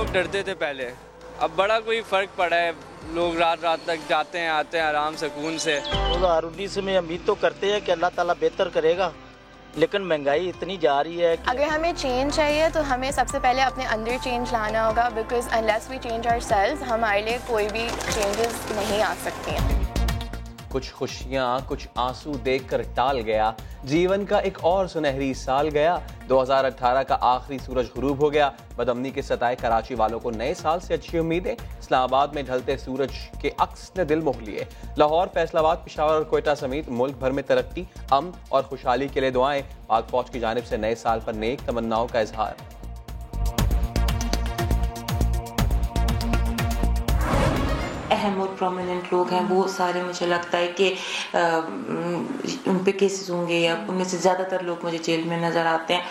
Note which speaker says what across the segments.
Speaker 1: लोग डरते थे पहले, अब बड़ा कोई फ़र्क पड़ा है। लोग रात रात तक जाते हैं आते हैं आराम सुकून से।
Speaker 2: 2019 में उम्मीद तो करते हैं कि अल्लाह ताला बेहतर करेगा, लेकिन महंगाई इतनी जा रही है कि
Speaker 3: अगर हमें चेंज चाहिए तो हमें सबसे पहले अपने अंदर चेंज लाना होगा, because unless we change ourselves हमारे लिए कोई भी चेंजेस नहीं आ सकती हैं।
Speaker 4: कुछ खुशियाँ कुछ आंसू देखकर टाल गया, जीवन का एक और सुनहरी साल गया। 2018 का आखिरी सूरज गुरूब हो गया। बदअमनी के सताए कराची वालों को नए साल से अच्छी उम्मीदें। इस्लामाबाद में ढलते सूरज के अक्स ने दिल मोह लिए। लाहौर, फैसलाबाद, पेशावर और कोयटा समेत मुल्क भर में तरक्की, अमन और खुशहाली के लिए दुआएं। पाक फौज की जानिब से नए साल पर नेक तमन्नाओं का इजहार।
Speaker 5: अहम और प्रोमिनेंट लोग हैं वो सारे मुझे लगता है कि उन पे केसेस होंगे या उनमें से ज़्यादातर लोग मुझे जेल में नज़र आते हैं।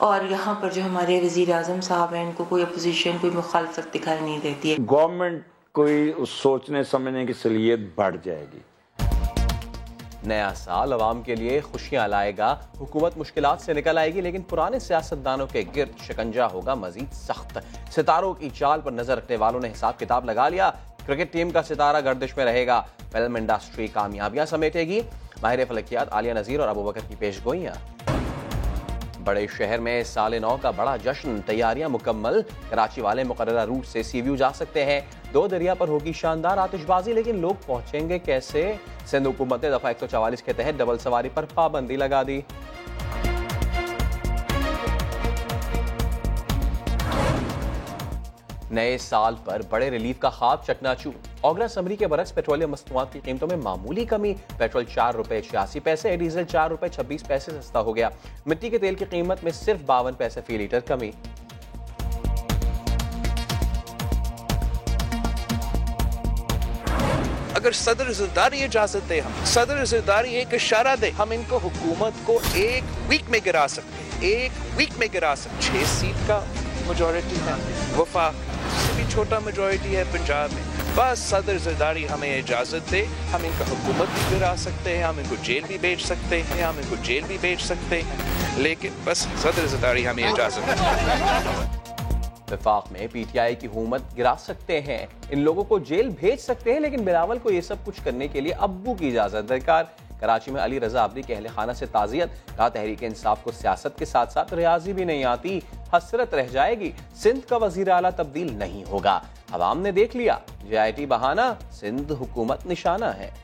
Speaker 5: और यहाँ पर जो हमारे वज़ीर आज़म साहब हैं इनको कोई अपोजिशन कोई मुखालफत दिखाई नहीं देती है।
Speaker 6: गवर्नमेंट कोई सोचने समझने की सलीयत बढ़ जाएगी।
Speaker 4: नया साल अवाम के लिए खुशियां लाएगा। हुकूमत मुश्किलात से निकल आएगी, लेकिन पुराने सियासतदानों के गिर्द शिकंजा होगा मजीद सख्त। सितारों की चाल पर नजर रखने वालों ने हिसाब किताब लगा लिया। क्रिकेट टीम का सितारा गर्दिश में रहेगा। फिल्म इंडस्ट्री कामयाबियां समेटेगी। माहिर फलकियात आलिया नज़ीर और अबू बकर की पेशगोइयां। बड़े शहर में साले नौ का बड़ा जश्न, तैयारियां मुकम्मल। कराची वाले मुकर्ररा रूट से सीव्यू जा सकते हैं। दो दरिया पर होगी शानदार आतिशबाजी, लेकिन लोग पहुंचेंगे कैसे? सिंध हुकूमत ने दफा 144 के तहत डबल सवारी पर पाबंदी लगा दी। नए साल पर बड़े रिलीफ का ख्वाब चकनाचूर। ओगरा समरी के बरक्स पेट्रोलियम मसनूआत की कीमतों में मामूली कमी। पेट्रोल 4 रुपए 86 पैसे, डीजल 4 रुपए 26 पैसे सस्ता हो गया। मिट्टी के तेल की कीमत में सिर्फ 52 पैसे फी लीटर कमी।
Speaker 7: अगर सदर ज़रदारी इजाजत दे, हम सदर ज़रदारी एक इशारा दे, हम इनको हुकूमत को एक वीक में गिरा सकते हैं। एक वीक में गिरा सकते। 6 सीट का मेजॉरिटी है वफाक, भी छोटा मेजॉरिटी है पंजाब में। बस सदर ज़रदारी हमें इजाज़त दे, हम इनका हुकूमत भी गिरा सकते हैं, हम इनको जेल भी भेज सकते हैं, हम इनको जेल भी भेज सकते हैं, लेकिन बस सदर ज़रदारी हमें इजाज़त दे।
Speaker 4: वफाक में पीटीआई की हुकूमत गिरा सकते हैं, इन लोगों को जेल भेज सकते हैं, लेकिन बिलावल को ये सब कुछ करने के लिए अब्बू की इजाज़त दरकार। कराची में अली रजा अब्दी के अहले खाना से ताज़ियत। कहा तहरीक इंसाफ को सियासत के साथ साथ रियाजी भी नहीं आती, हसरत रह जाएगी। सिंध का वजीर आला तब्दील नहीं होगा। अवाम ने देख लिया, JIT बहाना, सिंध हुकूमत निशाना है।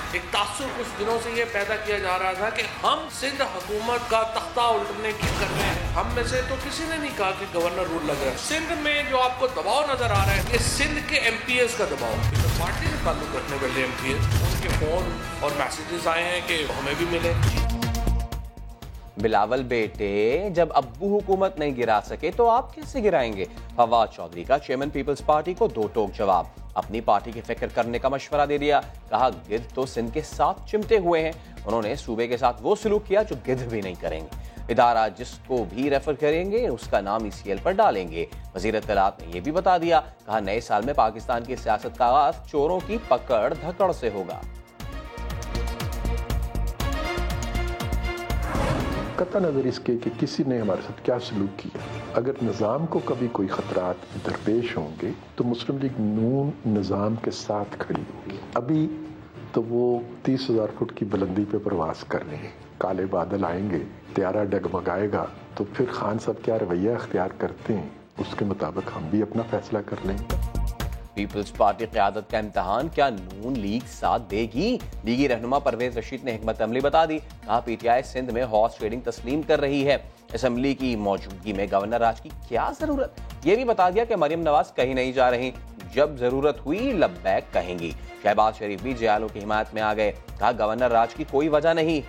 Speaker 8: एक तासुर कुछ दिनों से ये पैदा किया जा रहा था कि हम सिंध हुकूमत का तख्ता उल्टने की कर रहे हैं। हम में से तो किसी ने नहीं कहा कि गवर्नर रूल लग रहा है। सिंध में जो आपको दबाव नजर आ रहा है, ये सिंध के MPs का दबाव। तो पार्टी से ताल्लुक रखने वाले MPs, उनके फोन और मैसेजेस आए हैं कि हमें भी मिले।
Speaker 4: बिलावल बेटे, जब अब्बू हुकूमत नहीं गिरा सके तो आप कैसे गिराएंगे? फवाद चौधरी का चेयरमैन पीपल्स पार्टी को दो टोक जवाब। अपनी पार्टी की फिक्र करने का मशवरा दे दिया। कहा गिद्ध तो सिंध के साथ चिमटे हुए हैं, उन्होंने सूबे के साथ वो सलूक किया जो गिद्ध भी नहीं करेंगे। इदारा जिसको भी रेफर करेंगे उसका नाम ECL पर डालेंगे। वजीर इत्तलात ने यह भी बता दिया। कहा नए साल में पाकिस्तान की सियासत का आगाज चोरों की पकड़ धकड़ से होगा।
Speaker 9: कतई नज़र इसके कि किसी ने हमारे साथ क्या सलूक किया। अगर निज़ाम को कभी कोई ख़तरात दरपेश होंगे तो मुस्लिम लीग नून निज़ाम के साथ खड़ी होगी। अभी तो वो 30,000 फुट की बुलंदी पे प्रवास कर रहे हैं। काले बादल आएंगे, त्यारा डगमगाएगा, तो फिर खान साहब क्या रवैया अख्तियार करते हैं उसके मुताबिक हम भी अपना फैसला कर लेंगे।
Speaker 4: पीपल्स पार्टी क़यादत का इम्तहान क्या नून लीग साथ देगी? लीगी रहनुमा परवेज रशीद ने हिकमत अमली बता दी। कहा PTI सिंध में हॉर्स ट्रेडिंग तस्लीम कर रही है। असम्बली की मौजूदगी में गवर्नर राज की क्या जरूरत? ये भी बता दिया कि मरियम नवाज कहीं नहीं जा रही, जब जरूरत हुई लब्बैक कहेंगी। शहबाज शरीफ भी जयालों की हिमायत में आ गए। कहा गवर्नर राज की कोई वजह नहीं।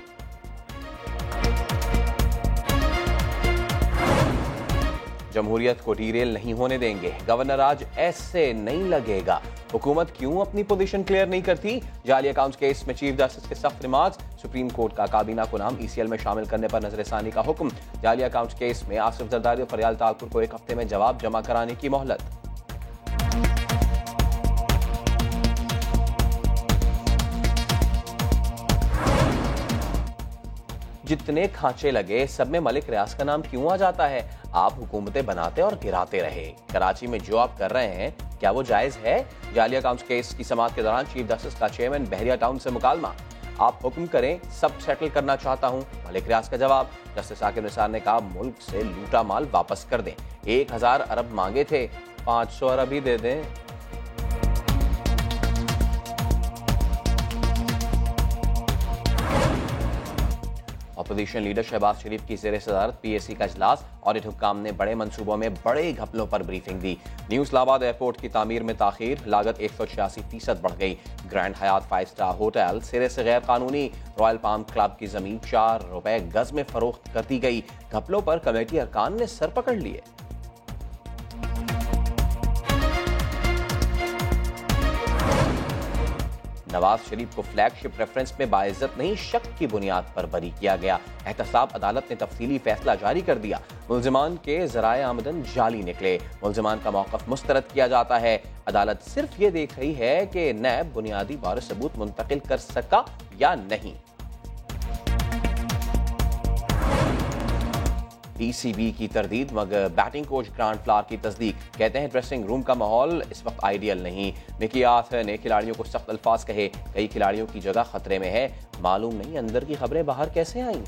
Speaker 4: जमहूरियत को डीरेल नहीं होने देंगे। गवर्नर राज ऐसे नहीं लगेगा। हुकूमत क्यों अपनी पोजीशन क्लियर नहीं करती? जाली अकाउंट्स केस में चीफ जस्टिस के सख्त रिमार्क्स। सुप्रीम कोर्ट का काबीना को नाम ECL में शामिल करने पर नजरसानी का हुक्म। जाली अकाउंट्स केस में आसिफ जरदारी और फरियाल तालपुर को 1 हफ्ते में जवाब जमा कराने की मोहलत। जितने खांचे लगे सब में मलिक रियाज का नाम क्यों आ जाता है? आप हुकूमतें बनाते और गिराते रहे। कराची में जो आप कर रहे हैं क्या वो जायज है? जालिया अकाउंट्स केस की समाअत के दौरान चीफ जस्टिस का चेयरमैन बहरिया टाउन से मुकालमा। आप हुक्म करें, सब सेटल करना चाहता हूं। मलिक रियाज का जवाब, जस्टिस आकिब निसार ने कहा मुल्क से लूटा माल वापस कर दें। 1000 अरब मांगे थे, 500 अरब ही दे दें। अपोजिशन लीडर शहबाज शरीफ की ज़ेर सदारत PAC का इजलास। ऑडिट हुक्काम ने बड़े मंसूबों में बड़े घपलों पर ब्रीफिंग दी। न्यू इस्लामाबाद एयरपोर्ट की तामीर में ताखीर, लागत 186% बढ़ गई। ग्रैंड हयात 5 स्टार होटल सिरे से गैर कानूनी। रॉयल पाम क्लब की जमीन 4 रुपए गज में फरोख्त कर दी गई। घपलों पर कमेटी अरकान ने सर पकड़ लिए। नवाज शरीफ को फ्लैगशिप रेफरेंस में बाइज्जत नहीं, शक की बुनियाद पर बरी किया गया। एहतसाब अदालत ने तफसीली फैसला जारी कर दिया। मुल्जिमान के ज़राए आमदन जाली निकले। मुल्जिमान का मौक़िफ़ मुस्तरद किया जाता है। अदालत सिर्फ ये देख रही है कि नैब बुनियादी बार सबूत मुंतकिल कर सका या नहीं। PCB की तरदीद, मगर बैटिंग कोच ग्रांट फ्लावर की तस्दीक। कहते हैं ड्रेसिंग रूम का माहौल इस वक्त आइडियल नहीं। मिकी आर्थर ने खिलाड़ियों को सख्त अल्फाज कहे, कई खिलाड़ियों की जगह खतरे में है। मालूम नहीं अंदर की खबरें बाहर कैसे आईं।